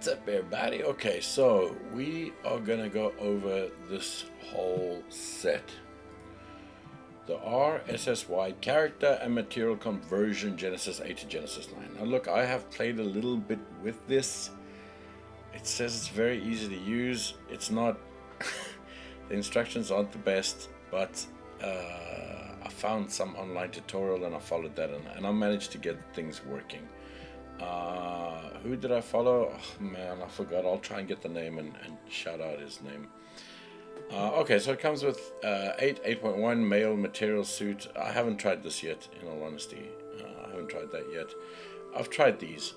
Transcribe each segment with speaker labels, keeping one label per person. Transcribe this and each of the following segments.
Speaker 1: What's up, everybody? Okay, so we are gonna go over this whole set. The RSSY Character and Material Conversion Genesis 8 to Genesis 9. Now look, I have played a little bit with this. It says it's very easy to use. It's not, the instructions aren't the best, but I found some online tutorial and I followed that and I managed to get things working. Who did I follow? Oh, man, I forgot. I'll try and get the name and shout out his name. Okay, so it comes with 8.1 male material suit. I haven't tried this yet, in all honesty. I haven't tried that yet. I've tried these.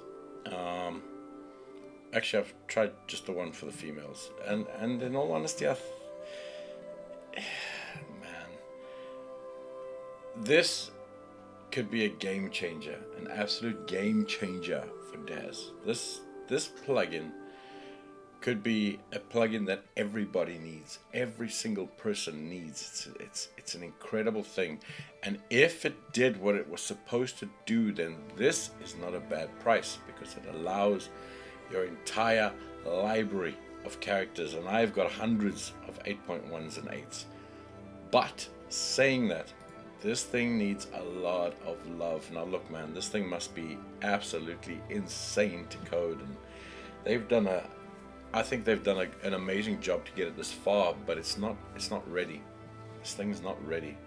Speaker 1: Actually, I've tried just the one for the females. And in all honesty, man, this could be a game changer, an absolute game changer for Daz. This plugin could be a plugin that everybody needs, every single person needs. It's an incredible thing, and if it did what it was supposed to do, then this is not a bad price because it allows your entire library of characters, and I've got hundreds of 8.1s and 8s. But saying that, this thing needs a lot of love. Now look, man, this thing must be absolutely insane to code, and I think they've done an amazing job to get it this far, but it's not ready. This thing's not ready.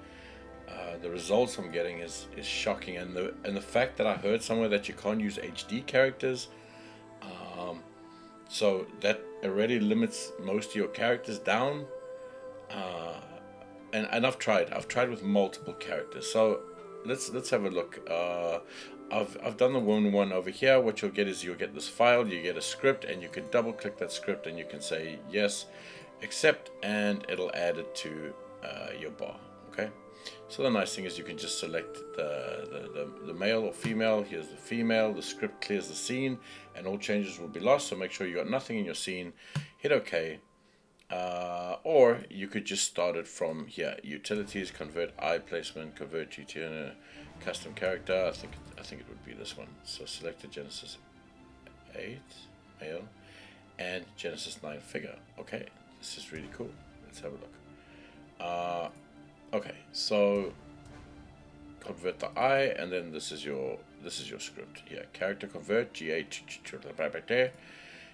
Speaker 1: The results I'm getting is shocking, and the fact that I heard somewhere that you can't use HD characters, so that already limits most of your characters down. And I've tried with multiple characters. So let's have a look. I've done the one over here. What you'll get is you'll get this file, you get a script, and you can double click that script and you can say yes, accept, and it'll add it to your bar. Okay. So the nice thing is you can just select the male or female. Here's the female. The script clears the scene, and all changes will be lost. So make sure you got nothing in your scene. Hit OK. Or you could just start it from here. Utilities, convert eye placement, convert GT custom character. I think it would be this one. So select the Genesis 8 male and Genesis 9 figure. Okay, this is really cool. Let's have a look. Okay, so convert the eye, and then this is your script. Yeah, character convert GA.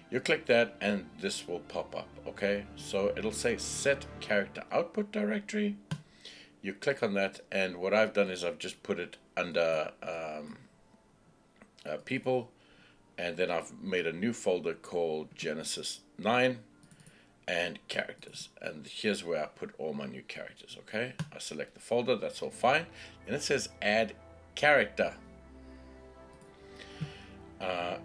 Speaker 1: You click that and this will pop up. Okay, so it'll say set character output directory. You click on that, and what I've done is I've just put it under people, and then I've made a new folder called Genesis 9 and characters, and here's where I put all my new characters. Okay, I select the folder, that's all fine, and it says add character.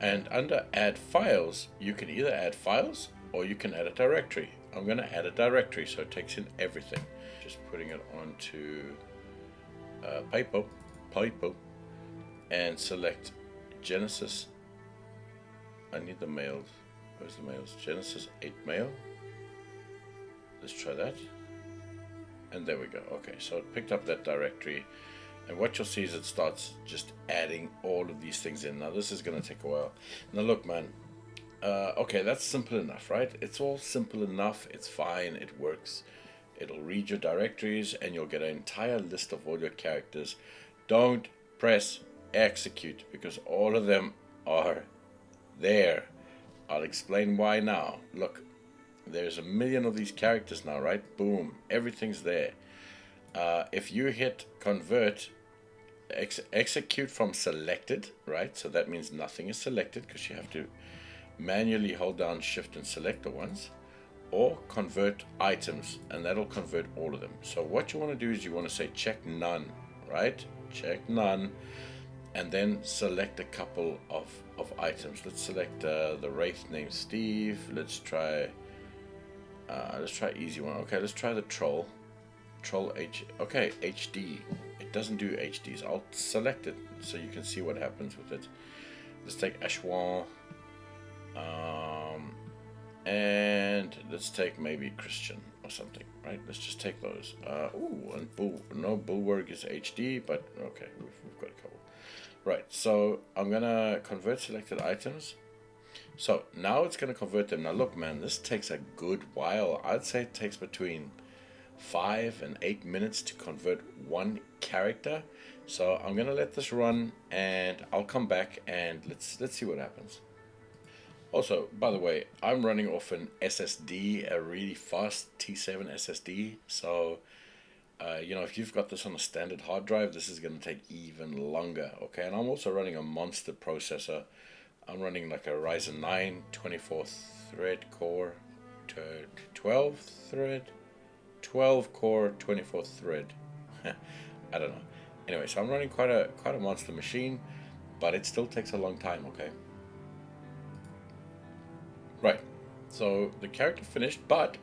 Speaker 1: And under add files, you can either add files or you can add a directory. I'm going to add a directory, so it takes in everything. Just putting it onto paper, and select Genesis. I need the males. Where's the males? Genesis 8 male. Let's try that. And there we go. Okay, so it picked up that directory. And what you'll see is it starts just adding all of these things in. Now this is going to take a while. Now look, man. Okay, that's simple enough, right? It's all simple enough. It's fine. It works. It'll read your directories and you'll get an entire list of all your characters. Don't press execute because all of them are there. I'll explain why now. Look, there's a million of these characters now, right? Boom. Everything's there. If you hit convert, execute from selected, right? So that means nothing is selected because you have to manually hold down shift and select the ones, or convert items, and that'll convert all of them. So what you want to do is you want to say check none, right? Check none, and then select a couple of items. Let's select the wraith named Steve. Let's try easy one. Okay, let's try the troll. Okay, HD. It doesn't do HDs. I'll select it so you can see what happens with it. Let's take Ashwan, and let's take maybe Christian or something, right? Let's just take those. And Bulwark is HD, but okay, we've got a couple. Right, so I'm gonna convert selected items. So now it's going to convert them. Now look, man, this takes a good while. I'd say it takes between 5 and 8 minutes to convert one character. So I'm going to let this run, and I'll come back and let's see what happens. Also, by the way, I'm running off an SSD, a really fast T7 SSD. So, you know, if you've got this on a standard hard drive, this is going to take even longer. Okay, and I'm also running a monster processor. I'm running like a Ryzen 9 24 thread core, 12 core 24 thread. I don't know. Anyway, so I'm running quite a monster machine, but it still takes a long time. Okay. Right. So the character finished, but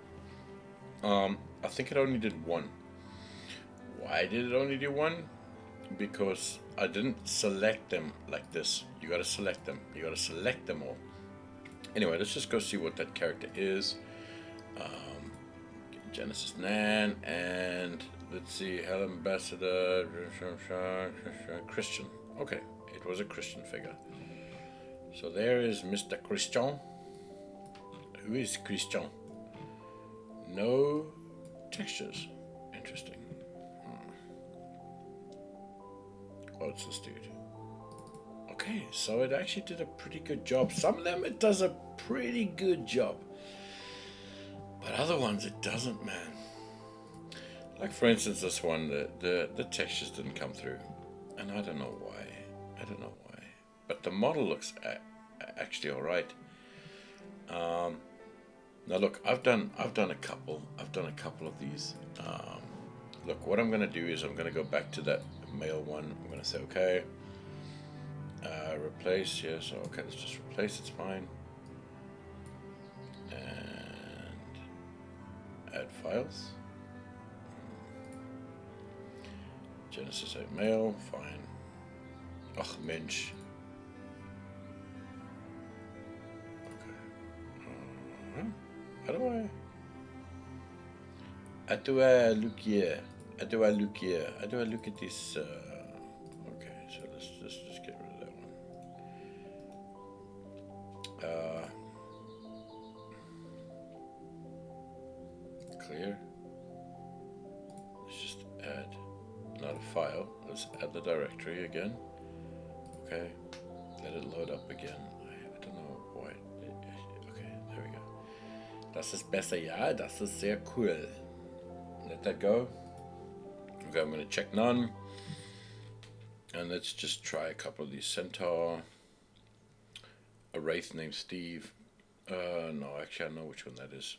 Speaker 1: I think it only did one. Why did it only do one? Because I didn't select them like this. You gotta select them. You gotta select them all. Anyway, let's just go see what that character is. Genesis Nan, and let's see, Hell Ambassador, Christian. Okay, it was a Christian figure. So there is Mr. Christian. Who is Christian? No textures. Interesting. What's this dude? Okay, so it actually did a pretty good job. Some of them it does a pretty good job, but other ones it doesn't, man. Like for instance, this one, the textures didn't come through, and I don't know why. I don't know why. But the model looks actually all right. Now look, I've done a couple of these. Look, what I'm gonna do is I'm gonna go back to that male one. I'm gonna say okay. Replace, yes, okay, let's just replace, it's fine. And add files. Genesis 8 male, fine. Ach, Mensch. Okay. How do I look here? How do I look here? How do I look at this? Okay, so let's just get rid of that one. Clear. Let's just add, not a file. Let's add the directory again. Okay, let it load up again. I don't know why. Okay, there we go. Das ist besser, ja. Das ist sehr cool. Let that go. Okay, I'm going to check none. And let's just try a couple of these. Centaur. A wraith named Steve. No, actually I know which one that is.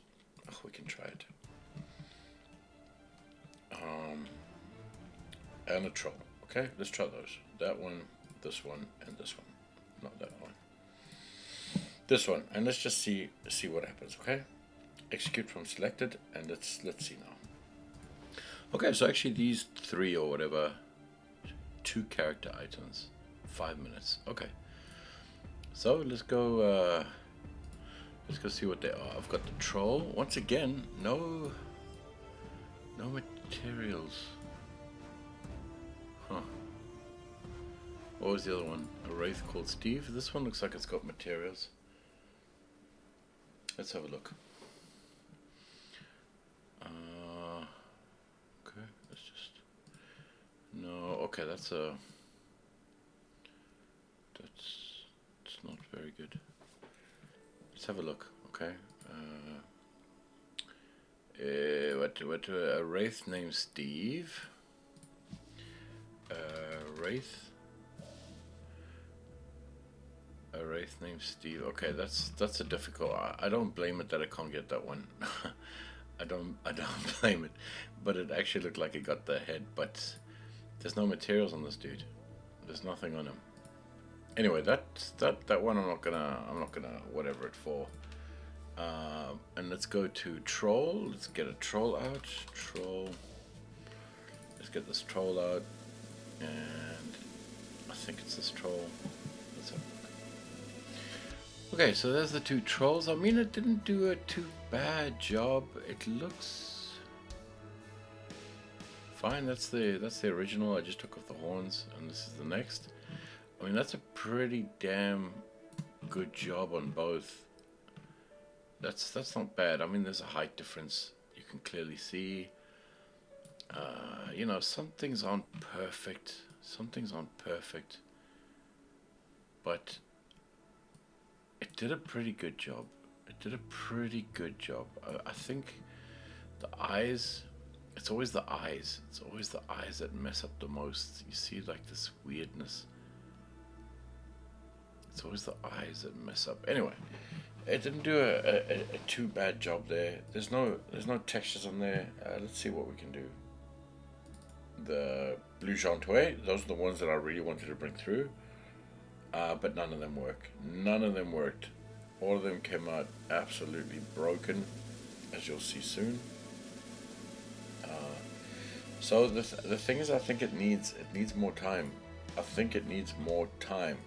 Speaker 1: Oh, we can try it. And a troll. Okay, let's try those. That one, this one, and this one. Not that one. This one. And let's just see what happens, okay? Execute from selected, and let's see now. Okay, so actually these 3 or whatever, 2 character items, 5 minutes. Okay. So let's go see what they are. I've got the troll. Once again, no materials. Huh. What was the other one? A wraith called Steve. This one looks like it's got materials. Let's have a look. Okay, let's just... No, okay, that's not very good. Let's have a look, okay? What a wraith named Steve. A wraith named Steve. Okay, that's a difficult. I don't blame it that I can't get that one. I don't blame it, but it actually looked like it got the head. But there's no materials on this dude. There's nothing on him. Anyway, that one I'm not gonna whatever it for. And let's go to troll. Let's get a troll out. Troll. Let's get this troll out, and I think it's this troll. Let's have a look. Okay, so there's the 2 trolls. I mean, it didn't do a too bad job. It looks fine. That's the original. I just took off the horns, and this is the next. I mean, that's a pretty damn good job on both. That's not bad. I mean, there's a height difference. You can clearly see. You know, some things aren't perfect. Some things aren't perfect. But it did a pretty good job. It did a pretty good job. I think the eyes, it's always the eyes. It's always the eyes that mess up the most. You see like this weirdness. It's always the eyes that mess up. Anyway, it didn't do a too bad job there. There's no textures on there. Let's see what we can do. The blue Jantois, those are the ones that I really wanted to bring through. But none of them work. None of them worked. All of them came out absolutely broken, as you'll see soon. So the thing is, I think it needs more time. I think it needs more time.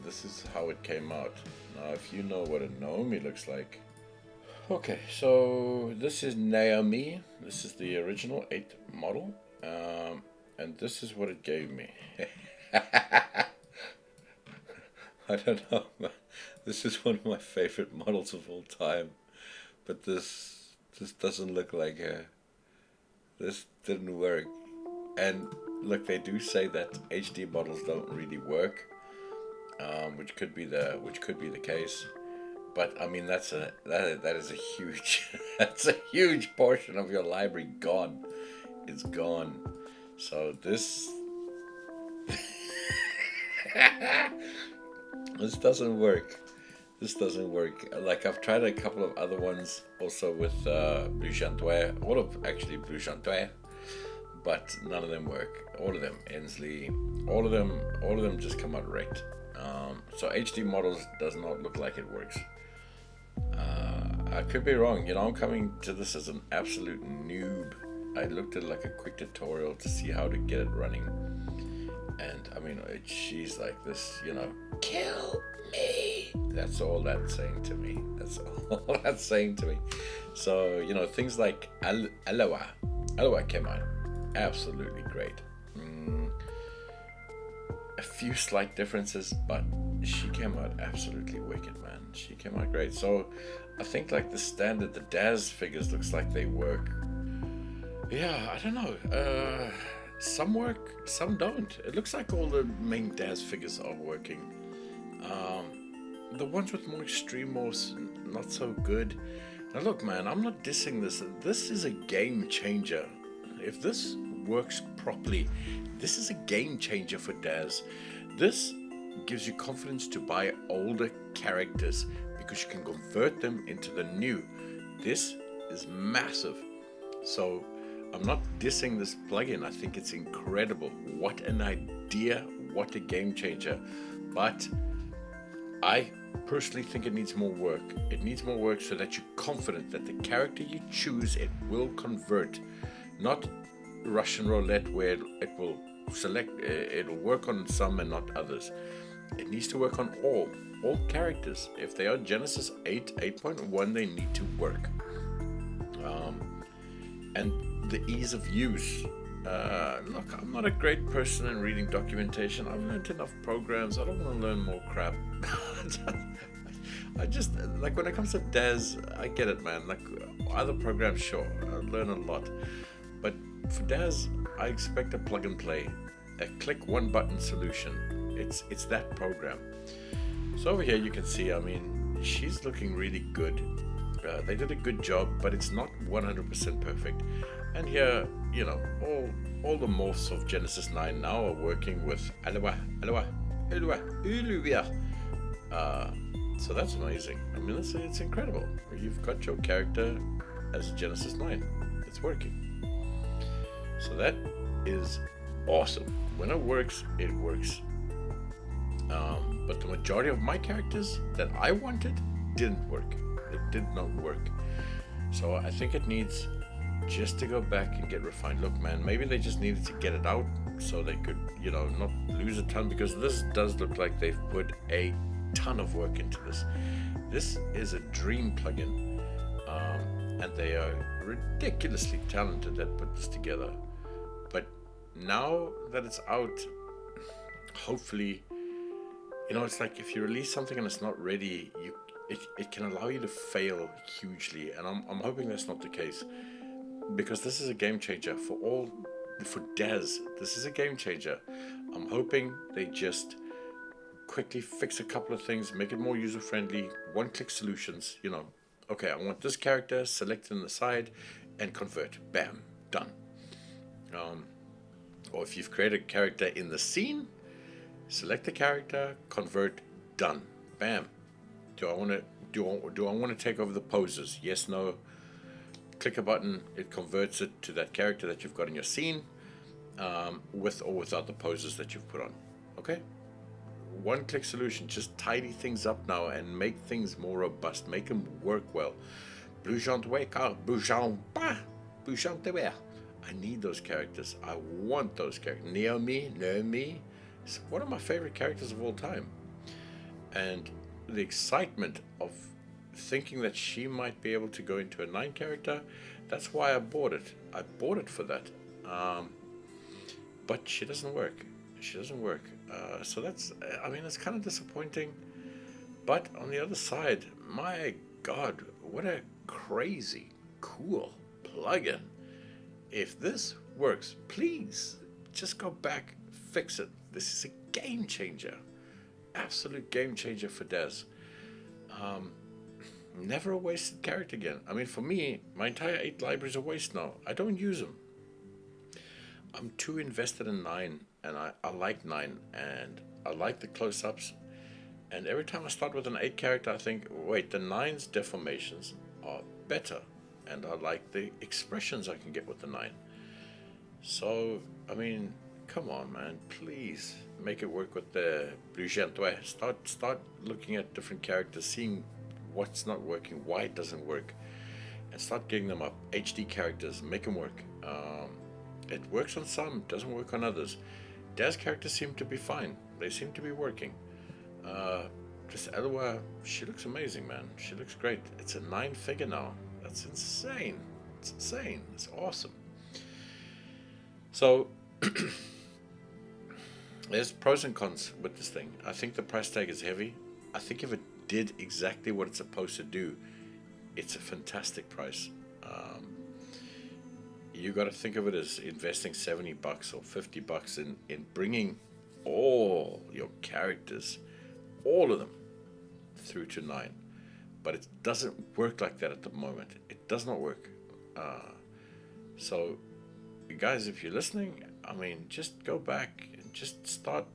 Speaker 1: This is how it came out. Now, if you know what a Naomi looks like. Okay, so this is Naomi. This is the original 8 model. And this is what it gave me. I don't know. This is one of my favorite models of all time. But this doesn't look like her. This didn't work. And look, they do say that HD models don't really work. Which could be the case, but I mean that is a huge that's a huge portion of your library gone. It's gone. So this this doesn't work. This doesn't work. Like, I've tried a couple of other ones also with blue Jantois, all of actually blue Jantois, but none of them work. All of them, Ensley, all of them just come out wrecked. So HD models does not look like it works. I could be wrong. You know, I'm coming to this as an absolute noob. I looked at like a quick tutorial to see how to get it running, and I mean, she's like this, you know, kill me. That's all that's saying to me. That's all that's saying to me. So, you know, things like Aloha came out absolutely great. A few slight differences, but she came out absolutely wicked, man. She came out great. So I think like the standard, the Daz figures looks like they work. Yeah, I don't know. Some work, some don't. It looks like all the main Daz figures are working. The ones with more extreme, more not so good. Now look, man, I'm not dissing this. This is a game changer. If this works properly, this is a game changer for Daz. This gives you confidence to buy older characters because you can convert them into the new. This is massive. So I'm not dissing this plugin. I think it's incredible. What an idea. What a game changer. But I personally think it needs more work. It needs more work so that you're confident that the character you choose, it will convert. Not Russian roulette where it will select, it'll work on some and not others. It needs to work on all characters. If they are Genesis 8, 8.1, they need to work. And the ease of use. Look, I'm not a great person in reading documentation. I've learned enough programs. I don't want to learn more crap. I just, like, when it comes to Daz, I get it, man. Like, other programs, sure, I learn a lot. But for Daz, I expect a plug and play, a click one button solution. It's that program. So over here you can see, I mean, she's looking really good. They did a good job, but it's not 100% perfect. And here, you know, all the morphs of Genesis 9 now are working with Aloha. So that's amazing. I mean, it's incredible. You've got your character as Genesis 9. It's working. So that is awesome. When it works, it works. But the majority of my characters that I wanted didn't work. It did not work. So I think it needs just to go back and get refined. Look, man, maybe they just needed to get it out so they could, you know, not lose a ton, because this does look like they've put a ton of work into this. This is a dream plugin, and they are ridiculously talented that put this together. But now that it's out, hopefully you know, it's like if you release something and it's not ready, it can allow you to fail hugely, and I'm hoping that's not the case, because this is a game changer for Daz. This is a game changer. I'm hoping they just quickly fix a couple of things, make it more user friendly, one-click solutions. You know, okay, I want this character, select it on the side, and convert. Bam, done. Or if you've created a character in the scene, select the character, convert, done. Bam. Do I want to take over the poses? Yes, no. Click a button, it converts it to that character that you've got in your scene, with or without the poses that you've put on. Okay? One-click solution. Just tidy things up now and make things more robust. Make them work well. I need those characters. I want those characters. Naomi, it's one of my favorite characters of all time. And the excitement of thinking that she might be able to go into a 9 character, that's why I bought it. I bought it for that. But she doesn't work. So that's, I mean, it's kind of disappointing. But on the other side, my God, what a crazy, cool plugin. If this works, please just go back, fix it. This is a game changer. Absolute game changer for Daz. Never a wasted character again. I mean, for me, my entire 8 libraries are waste now. I don't use them. I'm too invested in 9, and I like 9, and I like the close-ups. And every time I start with an 8 character, I think, wait, the 9's deformations are better, and I like the expressions I can get with the 9. So, I mean, come on, man, please make it work with the Blue Gentouet. Start looking at different characters, seeing what's not working, why it doesn't work, and start getting them up. HD characters, make them work. It works on some, doesn't work on others. Daz characters seem to be fine. They seem to be working. Just Elwa, she looks amazing, man. She looks great. It's a 9-figure now. That's insane. It's insane. It's awesome. So, there's pros and cons with this thing. I think the price tag is heavy. I think if it did exactly what it's supposed to do, it's a fantastic price. You got to think of it as investing $70 or $50 in bringing all your characters, all of them, through to 9. But it doesn't work like that at the moment. It does not work. So, guys, if you're listening, I mean, just go back and just start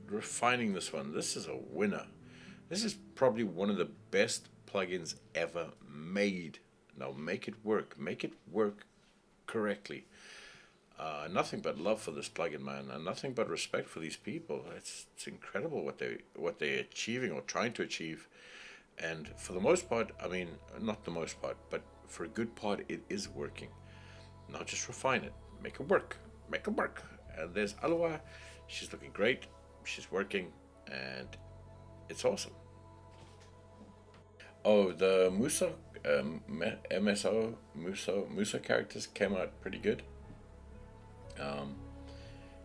Speaker 1: refining this one. This is a winner. This is probably one of the best plugins ever made. Now make it work. Make it work correctly. Nothing but love for this plugin, man, and nothing but respect for these people. It's incredible what they're achieving or trying to achieve. And for the most part, I mean, not the most part, but for a good part, it is working. Now just refine it. Make it work. Make it work. And there's Aloha. She's looking great. She's working. And it's awesome. Oh, the Muso, Muso characters came out pretty good.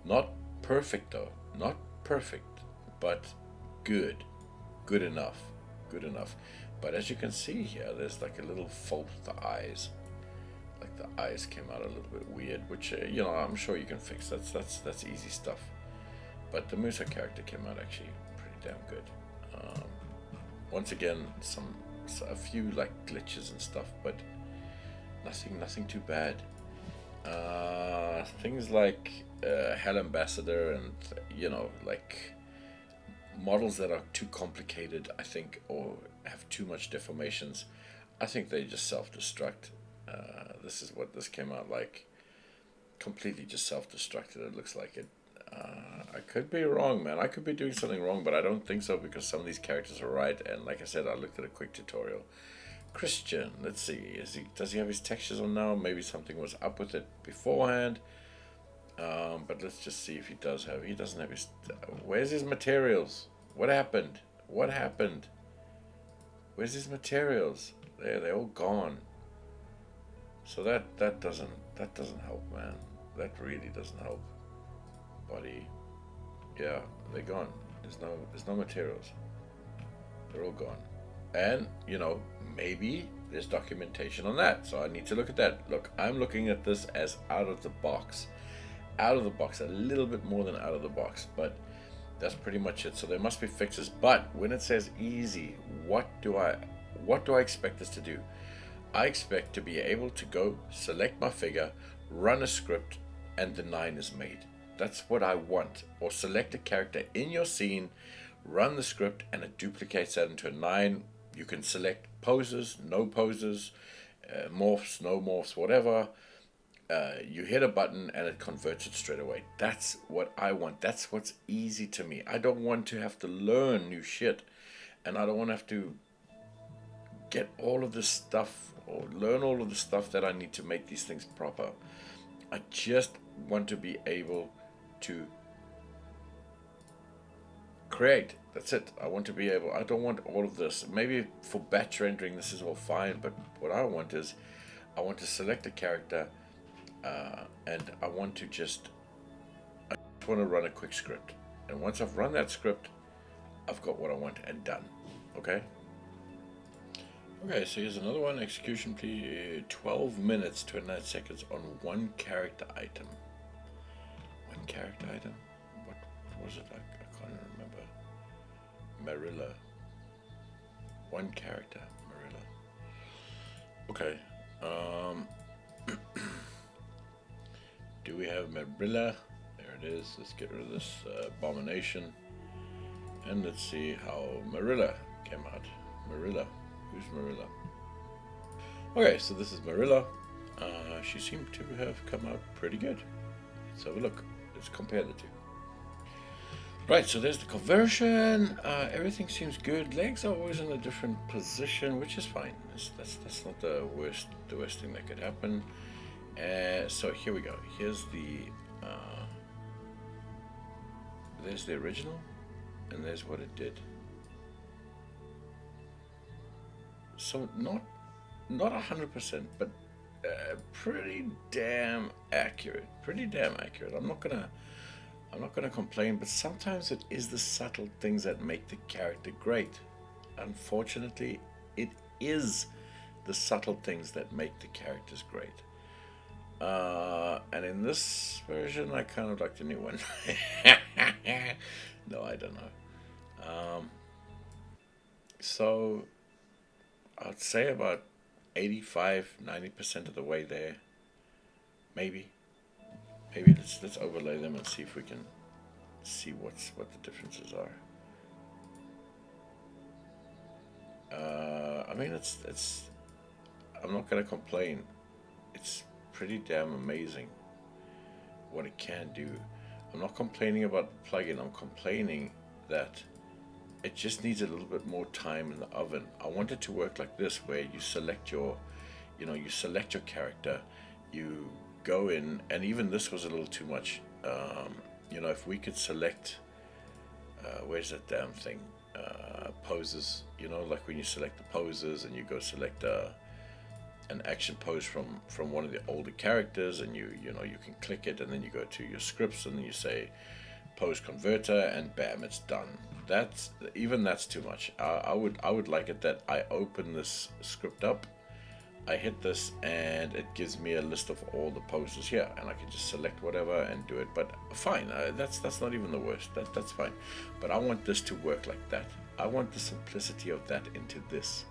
Speaker 1: Not perfect though. Not perfect, but good. Good enough. Good enough. But as you can see here, there's like a little fault with the eyes. Like the eyes came out a little bit weird, which you know, I'm sure you can fix. That's easy stuff. But the Musa character came out actually pretty damn good. Once again, a few like glitches and stuff, but nothing too bad. Things like Hell Ambassador and you know, like models that are too complicated, I think, or have too much deformations. I think they just self-destruct. This is what this came out like. Completely just self-destructed. It looks like it. I could be wrong, man. I could be doing something wrong, but I don't think so because some of these characters are right. And like I said, I looked at a quick tutorial. Christian, let's see. Does he have his textures on now? Maybe something was up with it beforehand. But let's just see if he does have. He doesn't have his. Where's his materials? What happened? What happened? Where's his materials? They're all gone. So that doesn't help, man. That really doesn't help. Body, yeah, they're gone. There's no materials. They're all gone. And you know, maybe there's documentation on that, so I need to look at that. Look, I'm looking at this as out of the box. Out of the box, a little bit more than out of the box, but that's pretty much it. So there must be fixes. But when it says easy, what do I expect this to do? I expect to be able to go select my figure, run a script, and the 9 is made. That's what I want. Or select a character in your scene, run the script, and it duplicates that into a 9. You can select poses, no poses, morphs, no morphs, whatever. You hit a button and it converts it straight away. That's what I want. That's what's easy to me. I don't want to have to learn new shit, and I don't want to have to get all of this stuff or learn all of the stuff that I need to make these things proper. I just want to be able to create. That's it. I want to be able, I don't want all of this. Maybe for batch rendering this is all fine, but what I want is I want to select a character, and I want to run a quick script. And once I've run that script, I've got what I want and done. Okay? Okay, so here's another one. Execution, please. 12 minutes, 29 seconds on one character item. One character item? What was it? I can't remember. Marilla. One character. Marilla. Okay. Do we have Marilla? There it is. Let's get rid of this abomination. And let's see how Marilla came out. Marilla. Who's Marilla? Okay, so this is Marilla. She seemed to have come out pretty good. Let's have a look. Let's compare the two. Right, so there's the conversion. Everything seems good. Legs are always in a different position, which is fine. That's not the worst thing that could happen. So here we go. Here's there's the original, and there's what it did. So not 100%, but pretty damn accurate. Pretty damn accurate. I'm not gonna complain, but sometimes it is the subtle things that make the character great. Unfortunately, it is the subtle things that make the characters great. And in this version, I kind of like the new one. No, I don't know. So I'd say about 85-90% of the way there. Maybe let's overlay them and see if we can see what the differences are. I mean, it's I'm not gonna complain. It's pretty damn amazing what it can do. I'm not complaining about the plugin. I'm complaining that it just needs a little bit more time in the oven. I want it to work like this, where you select your character, you go in, and even this was a little too much. If we could select, where's that damn thing? Poses. Like when you select the poses and you go select an action pose from one of the older characters, and you can click it, and then you go to your scripts, and then you say pose converter, and bam, it's done. That's too much. I would like it that I open this script up, I hit this, and it gives me a list of all the poses here, and I can just select whatever and do it. But fine, that's not even the worst. That's fine. But I want this to work like that. I want the simplicity of that into this.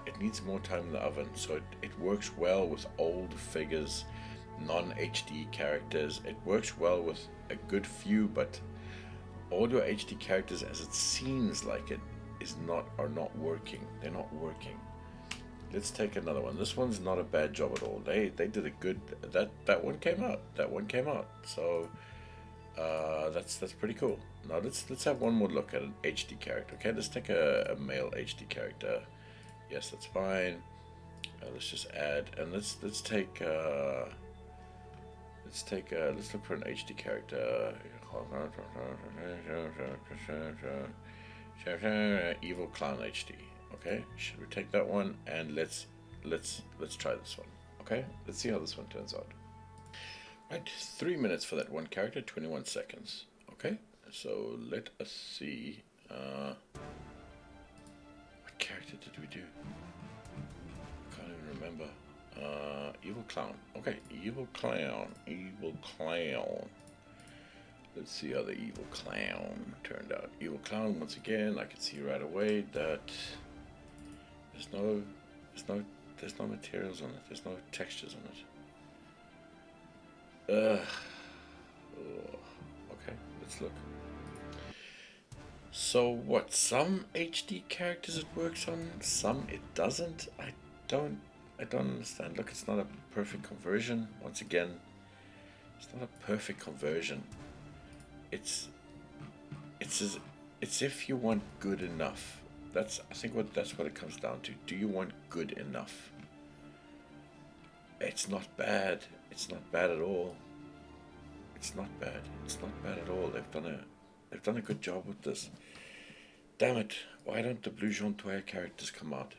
Speaker 1: It needs more time in the oven, so it works well with old figures, non-HD characters. It works well with a good few, but all your HD characters, as it seems like it, are not working. They're not working. Let's take another one. This one's not a bad job at all. They did a good. That one came out. So that's pretty cool. Now let's have one more look at an HD character. Okay, let's take a male HD character. Yes, that's fine. Let's just add, and let's look for an HD character. Evil Clown HD. Okay, should we take that one, and let's try this one. Okay, let's see how this one turns out. Right, 3 minutes for that one character, 21 seconds. Okay, so let us see. What character did we do? Can't even remember. Evil clown. Okay, evil clown. Evil clown. Let's see how the evil clown turned out. Evil clown, once again, I can see right away that there's no materials on it. There's no textures on it. Okay, let's look. So what? Some HD characters it works on, some it doesn't. I don't understand. Look, it's not a perfect conversion. Once again, it's not a perfect conversion. It's if you want good enough. I think that's what it comes down to. Do you want good enough? It's not bad. It's not bad at all. It's not bad. It's not bad at all. They've done a good job with this. Damn it! Why don't the Blue Jontoy characters come out?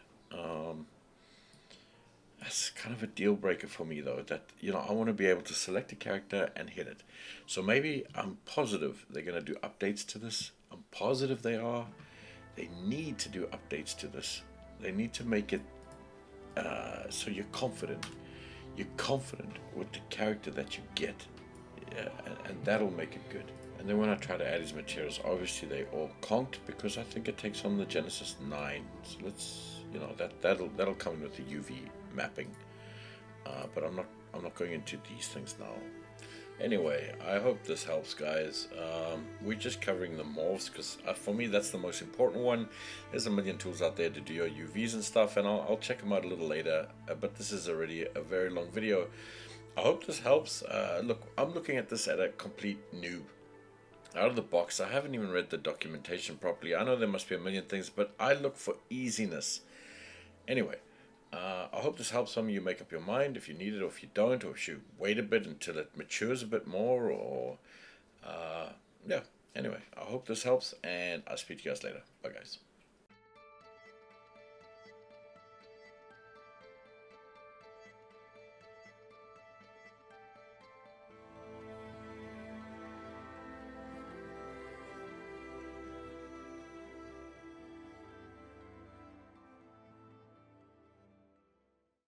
Speaker 1: That's kind of a deal breaker for me, though. That, you know, I want to be able to select a character and hit it. So maybe I'm positive they're going to do updates to this. I'm positive they are. They need to do updates to this. They need to make it so you're confident. You're confident with the character that you get, and that'll make it good. And then when I try to add these materials, obviously they all conked because I think it takes on the Genesis 9. So let's, you know, that'll come in with the UV mapping. But I'm not going into these things now. Anyway, I hope this helps, guys. We're just covering the morphs because for me that's the most important one. There's a million tools out there to do your UVs and stuff, and I'll check them out a little later. But this is already a very long video. I hope this helps. Look, I'm looking at this at a complete noob. Out of the box, I haven't even read the documentation properly. I know there must be a million things, but I look for easiness. Anyway, I hope this helps some of you make up your mind if you need it or if you don't, or if you wait a bit until it matures a bit more, or yeah. Anyway, I hope this helps, and I'll speak to you guys later. Bye, guys.